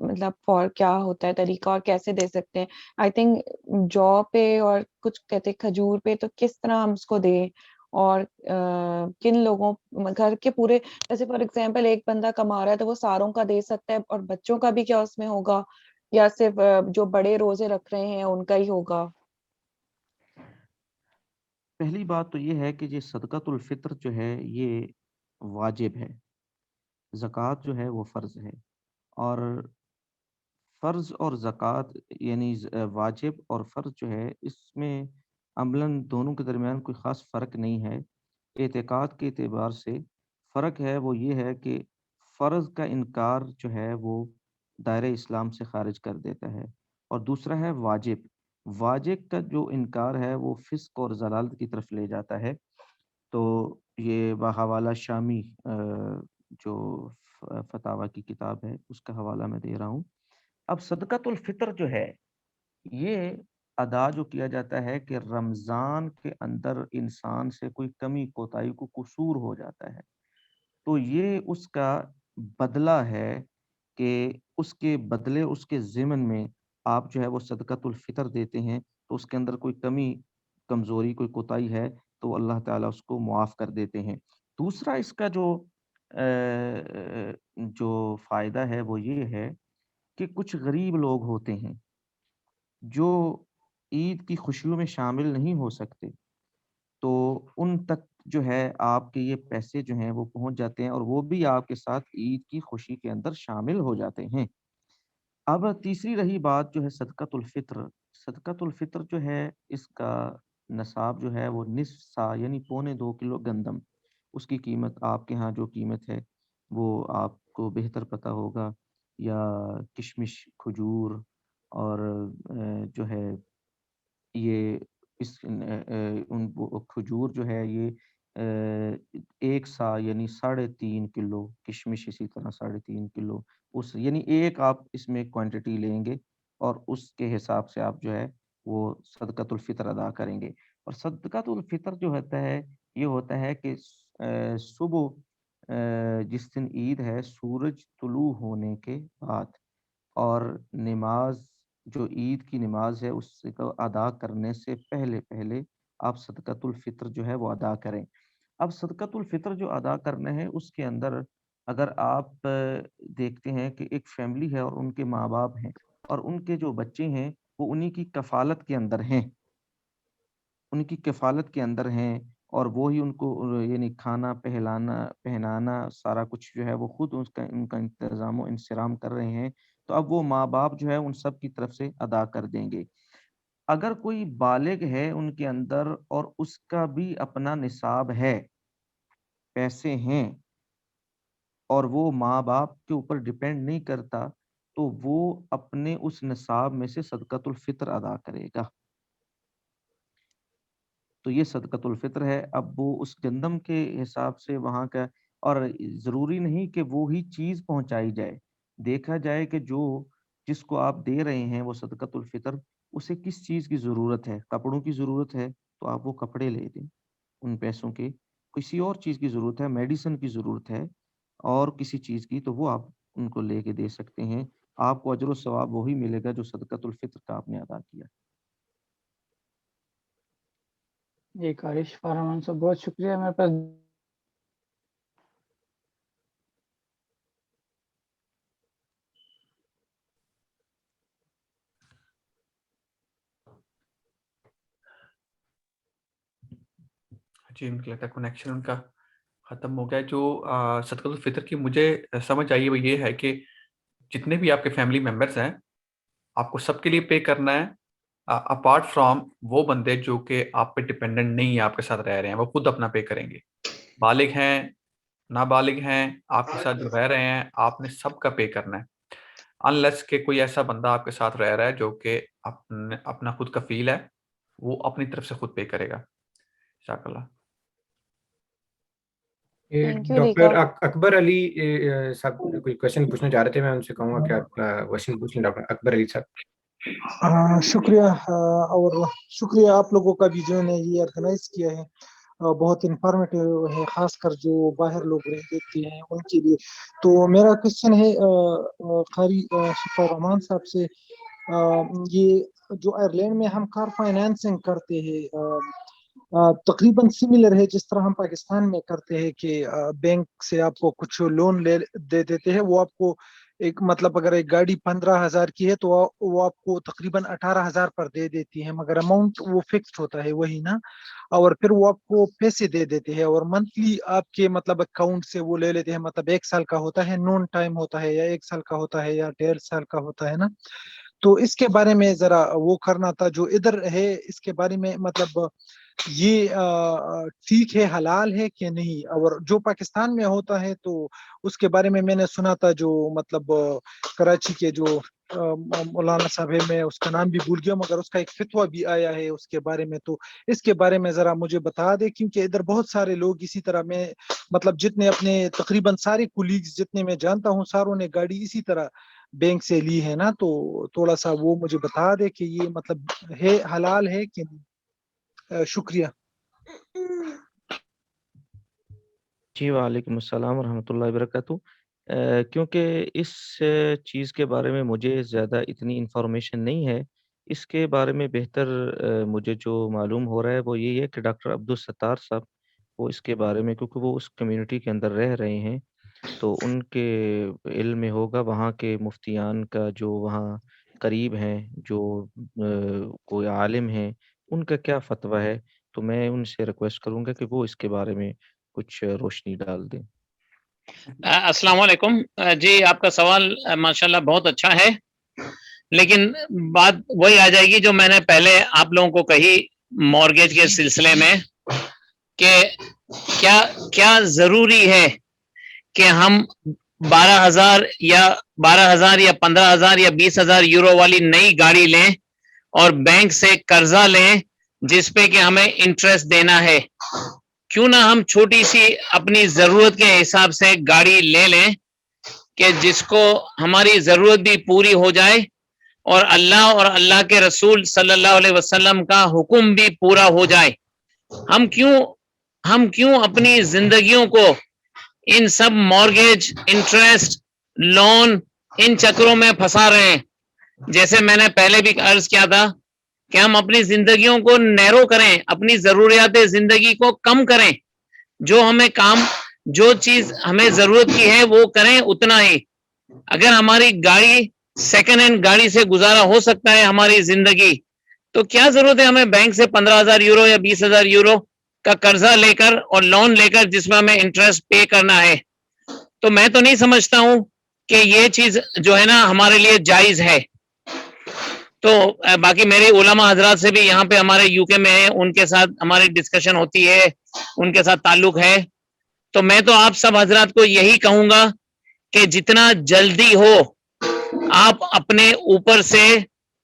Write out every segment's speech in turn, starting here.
مطلب فور کیا ہوتا ہے طریقہ اور کیسے دے سکتے ہیں؟ آئی تھنک جو پہ اور کچھ کہتے کھجور پہ، تو کس طرح ہم اس کو دیں، اور کن لوگوں گھر کے پورے، جیسے فار ایگزامپل ایک بندہ کما رہا ہے تو وہ ساروں کا دے سکتا ہے، اور بچوں کا بھی کیا اس میں ہوگا، یا صرف جو بڑے روزے رکھ رہے ہیں ان کا ہی ہوگا؟ پہلی بات تو یہ ہے کہ یہ صدقۃ الفطر جو ہے یہ واجب ہے، زکوٰۃ جو ہے وہ فرض ہے، اور فرض اور زکوٰۃ یعنی واجب اور فرض جو ہے اس میں عملاً دونوں کے درمیان کوئی خاص فرق نہیں ہے۔ اعتقاد کے اعتبار سے فرق ہے، وہ یہ ہے کہ فرض کا انکار جو ہے وہ دائرہ اسلام سے خارج کر دیتا ہے، اور دوسرا ہے واجب۔ واجب کا جو انکار ہے وہ فسق اور ضلالت کی طرف لے جاتا ہے۔ تو یہ بحوالہ شامی جو فتاوی کی کتاب ہے اس کا حوالہ میں دے رہا ہوں۔ اب صدقۃ الفطر جو ہے یہ ادا جو کیا جاتا ہے کہ رمضان کے اندر انسان سے کوئی کمی کوتاہی کو قصور ہو جاتا ہے، تو یہ اس کا بدلہ ہے کہ اس کے بدلے اس کے ضمن میں آپ جو ہے وہ صدقۃ الفطر دیتے ہیں، تو اس کے اندر کوئی کمی کمزوری کوئی کوتاہی ہے تو اللہ تعالیٰ اس کو معاف کر دیتے ہیں۔ دوسرا اس کا جو فائدہ ہے وہ یہ ہے کہ کچھ غریب لوگ ہوتے ہیں جو عید کی خوشیوں میں شامل نہیں ہو سکتے، تو ان تک جو ہے آپ کے یہ پیسے جو ہیں وہ پہنچ جاتے ہیں، اور وہ بھی آپ کے ساتھ عید کی خوشی کے اندر شامل ہو جاتے ہیں۔ اب تیسری رہی بات جو ہے صدقۃ الفطر۔ صدقۃ الفطر جو ہے اس کا نصاب جو ہے وہ نصف سا یعنی 2.25 کلو گندم، اس کی قیمت آپ کے ہاں جو قیمت ہے وہ آپ کو بہتر پتہ ہوگا، یا کشمش، کھجور، اور جو ہے یہ کھجور جو ہے یہ 1 سا یعنی 3.5 کلو، کشمش اسی طرح 3.5 کلو، اس یعنی ایک آپ اس میں کوانٹٹی لیں گے، اور اس کے حساب سے آپ جو ہے وہ صدقۃ الفطر ادا کریں گے۔ اور صدقۃ الفطر جو ہوتا ہے یہ ہوتا ہے کہ صبح جس دن عید ہے سورج طلوع ہونے کے بعد، اور نماز جو عید کی نماز ہے اس کو ادا کرنے سے پہلے پہلے آپ صدقۃ الفطر جو ہے وہ ادا کریں۔ اب صدقۃ الفطر جو ادا کرنا ہے اس کے اندر اگر آپ دیکھتے ہیں کہ ایک فیملی ہے اور ان کے ماں باپ ہیں، اور ان کے جو بچے ہیں وہ انہی کی کفالت کے اندر ہیں، ان کی کفالت کے اندر ہیں، اور وہی ان کو یعنی کھانا، پہنانا سارا کچھ جو ہے وہ خود ان کا انتظام و انصرام کر رہے ہیں، تو اب وہ ماں باپ جو ہے ان سب کی طرف سے ادا کر دیں گے۔ اگر کوئی بالغ ہے ان کے اندر اور اس کا بھی اپنا نصاب ہے، پیسے ہیں، اور وہ ماں باپ کے اوپر ڈیپینڈ نہیں کرتا، تو وہ اپنے اس نصاب میں سے صدقۃ الفطر ادا کرے گا۔ تو یہ صدقۃ الفطر ہے۔ اب وہ اس گندم کے حساب سے وہاں کا، اور ضروری نہیں کہ وہی چیز پہنچائی جائے، دیکھا جائے کہ جس کو آپ دے رہے ہیں وہ صدقۃ الفطر، اسے کس چیز کی ضرورت ہے، کپڑوں کی ضرورت ہے تو آپ وہ کپڑے لے دیں ان پیسوں کے، کسی اور چیز کی ضرورت ہے، میڈیسن کی ضرورت ہے اور کسی چیز کی، تو وہ آپ ان کو لے کے دے سکتے ہیں، آپ کو اجر و ثواب وہی ملے گا جو صدقۃ الفطر کا آپ نے ادا کیا۔ جی قارش فارمان صاحب بہت شکریہ۔ میرے پاس جی مجھے لگتا ہے کنیکشن ان کا ختم ہو گیا۔ جو صدقۃ الفطر کی مجھے سمجھ آئی وہ یہ ہے کہ جتنے بھی آپ کے فیملی ممبرس ہیں آپ کو سب کے لیے پے کرنا ہے، اپارٹ فرام وہ بندے جو کہ آپ پہ ڈپینڈنٹ نہیں ہیں، آپ کے ساتھ رہ رہے ہیں، وہ خود اپنا پے کریں گے۔ بالغ ہیں، نابالغ ہیں، آپ کے ساتھ جو رہ رہے ہیں، آپ نے سب کا پے کرنا ہے، انلیس کہ کوئی ایسا بندہ آپ کے ساتھ رہ رہا ہے جو کہ اپنا خود کفیل ہے، وہ اپنی طرف سے خود پے کرے گا۔ جزاک اللہ۔ تھینک یو ڈاکٹر لیکا۔ اکبر علی صاحب کوئی کوشچن پوچھنا چاہ رہے تھے، میں ان سے کہوں گا کہ آپ کوشچن پوچھ لیں ڈاکٹر اکبر علی صاحب۔ شکریہ، اور شکریہ آپ لوگوں کا بھی جو ہے یہ آرگنائز کیا ہے۔ بہت انفارمیٹیو ہے، خاص کر جو باہر لوگ رہتے ہیں ان کے لیے. تو میرا کوشچن ہے قاری شفیع الرحمان صاحب سے، یہ جو آئرلینڈ میں ہم کار فائنانسنگ کرتے ہیں تقریباً سملر ہے جس طرح ہم پاکستان میں کرتے ہیں کہ بینک سے آپ کو کچھ لون دے دیتے ہیں. وہ آپ کو ایک مطلب اگر ایک گاڑی 15,000 کی ہے تو وہ آپ کو تقریباً 18,000 پر دے دیتی ہے، مگر اماؤنٹ وہ فکسڈ ہوتا ہے وہی نا، اور پھر وہ آپ کو پیسے دے دیتے ہیں اور منتھلی آپ کے مطلب اکاؤنٹ سے وہ لے لیتے ہیں. مطلب 1 سال کا ہوتا ہے، نون ٹائم ہوتا ہے، یا 1 سال کا ہوتا ہے، یا 1.5 سال کا ہوتا ہے نا. تو اس کے بارے میں ذرا وہ کرنا تھا جو ادھر ہے، اس کے بارے میں مطلب یہ ٹھیک ہے، حلال ہے کہ نہیں. اور جو پاکستان میں ہوتا ہے تو اس کے بارے میں نے سنا تھا، جو مطلب کراچی کے جو مولانا صاحب ہے، میں اس کا نام بھی بھول گیا، مگر اس کا ایک فتویٰ بھی آیا ہے اس کے بارے میں. تو اس کے بارے میں ذرا مجھے بتا دے، کیونکہ ادھر بہت سارے لوگ اسی طرح میں مطلب جتنے اپنے تقریباً سارے کولیگز جتنے میں جانتا ہوں ساروں نے گاڑی اسی طرح بینک سے لی ہے نا. تو تھوڑا سا وہ مجھے بتا دے کہ یہ مطلب ہے، حلال ہے کہ نہیں. شکریہ. جی وعلیکم السلام ورحمۃ اللہ وبرکاتہ. کیونکہ اس چیز کے بارے میں مجھے زیادہ اتنی انفارمیشن نہیں ہے، اس کے بارے میں بہتر مجھے جو معلوم ہو رہا ہے وہ یہی ہے کہ ڈاکٹر عبدالستار صاحب وہ اس کے بارے میں، کیونکہ وہ اس کمیونٹی کے اندر رہ رہے ہیں، تو ان کے علم میں ہوگا وہاں کے مفتیان کا جو وہاں قریب ہیں، جو کوئی عالم ہیں، ان کا کیا فتویٰ ہے. تو میں ان سے ریکویسٹ کروں گا کہ وہ اس کے بارے میں کچھ روشنی ڈال دیں. السلام علیکم. جی آپ کا سوال ماشاءاللہ بہت اچھا ہے، لیکن بات وہی آ جائے گی جو میں نے پہلے آپ لوگوں کو کہی مورگیج کے سلسلے میں، کہ کیا ضروری ہے کہ ہم 12,000 یا 15,000 یا 20,000 یورو والی نئی گاڑی لیں اور بینک سے قرضہ لیں جس پہ کہ ہمیں انٹرسٹ دینا ہے. کیوں نہ ہم چھوٹی سی اپنی ضرورت کے حساب سے گاڑی لے لیں کہ جس کو ہماری ضرورت بھی پوری ہو جائے اور اللہ کے رسول صلی اللہ علیہ وسلم کا حکم بھی پورا ہو جائے. ہم کیوں اپنی زندگیوں کو ان سب مورگیج، انٹرسٹ، لون، ان چکروں میں پھنسا رہے ہیں؟ جیسے میں نے پہلے بھی عرض کیا تھا کہ ہم اپنی زندگیوں کو نیرو کریں، اپنی ضروریات زندگی کو کم کریں، جو چیز ہمیں ضرورت کی ہے وہ کریں اتنا ہی. اگر ہماری گاڑی سیکنڈ ہینڈ گاڑی سے گزارا ہو سکتا ہے ہماری زندگی، تو کیا ضرورت ہے ہمیں بینک سے 15,000 یورو یا 20,000 یورو کا قرضہ لے کر اور لون لے کر جس میں ہمیں انٹرسٹ پے کرنا ہے. تو میں تو نہیں سمجھتا ہوں کہ یہ چیز جو ہے نا ہمارے لیے جائز ہے. تو باقی میرے علماء حضرات سے بھی یہاں پہ ہمارے یو کے میں ہیں، ان کے ساتھ ہماری ڈسکشن ہوتی ہے، ان کے ساتھ تعلق ہے. تو میں تو آپ سب حضرات کو یہی کہوں گا کہ جتنا جلدی ہو آپ اپنے اوپر سے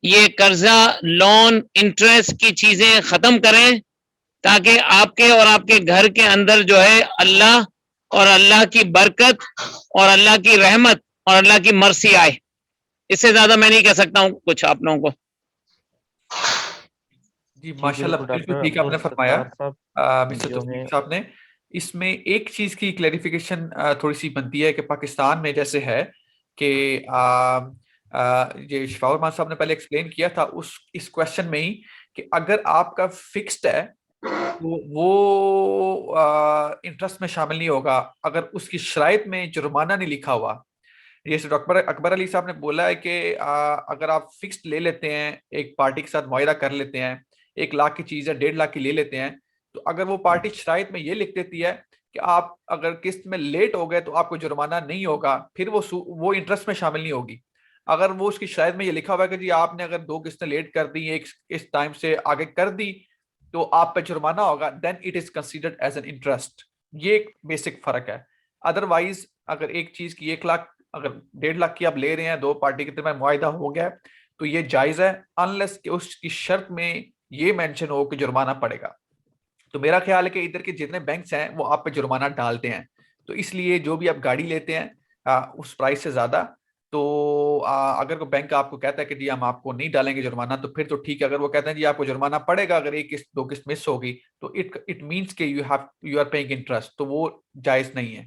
یہ قرضہ، لون، انٹرسٹ کی چیزیں ختم کریں، تاکہ آپ کے اور آپ کے گھر کے اندر جو ہے اللہ اور اللہ کی برکت اور اللہ کی رحمت اور اللہ کی مرسی آئے. اس سے زیادہ میں نہیں کہہ سکتا ہوں کچھ آپ لوگوں کو. جی ماشاءاللہ بالکل ٹھیک آپ نے فرمایا مسٹر توفیق صاحب نے. اس میں ایک چیز کی کلیریفیکیشن تھوڑی سی بنتی ہے کہ پاکستان میں جیسے ہے کہ یہ شفیع الرحمان صاحب نے پہلے ایکسپلین کیا تھا اس کویسچن میں ہی کہ اگر آپ کا فکسڈ ہے تو وہ انٹرسٹ میں شامل نہیں ہوگا اگر اس کی شرائط میں جرمانہ نہیں لکھا ہوا. جیسے ڈاکٹر اکبر علی صاحب نے بولا ہے کہ اگر آپ فکسڈ لے لیتے ہیں، ایک پارٹی کے ساتھ معاہدہ کر لیتے ہیں، 1 لاکھ کی چیز ہے 1.5 لاکھ کی لے لیتے ہیں، تو اگر وہ پارٹی شرائط میں یہ لکھ دیتی ہے کہ آپ اگر قسط میں لیٹ ہو گئے تو آپ کو جرمانہ نہیں ہوگا، پھر وہ انٹرسٹ میں شامل نہیں ہوگی. اگر وہ اس کی شرائط میں یہ لکھا ہوا ہے کہ جی آپ نے اگر 2 قسطیں لیٹ کر دی، ایک اس ٹائم سے آگے کر دی تو آپ پہ جرمانہ ہوگا، then it is considered as an interest. یہ ایک بیسک فرق ہے. ادروائز اگر ایک چیز کی 1 لاکھ اگر 1.5 لاکھ کی آپ لے رہے ہیں، 2 پارٹی کے درمیان معاہدہ ہو گیا تو یہ جائز ہے، انلیس کہ اس کی شرط میں یہ مینشن ہو کہ جرمانہ پڑے گا. تو میرا خیال ہے کہ ادھر کے جتنے بینکس ہیں وہ آپ پہ جرمانہ ڈالتے ہیں. تو اس لیے جو بھی آپ گاڑی لیتے ہیں اس پرائس سے زیادہ تو اگر کوئی بینک آپ کو کہتا ہے کہ جی ہم آپ کو نہیں ڈالیں گے جرمانہ تو پھر تو ٹھیک ہے. اگر وہ کہتے ہیں جی آپ کو جرمانہ پڑے گا اگر ایک قسط دو قسط مس ہوگی تو اٹ مینس کہ یو آر پیئنگ انٹرسٹ, تو وہ جائز نہیں ہے.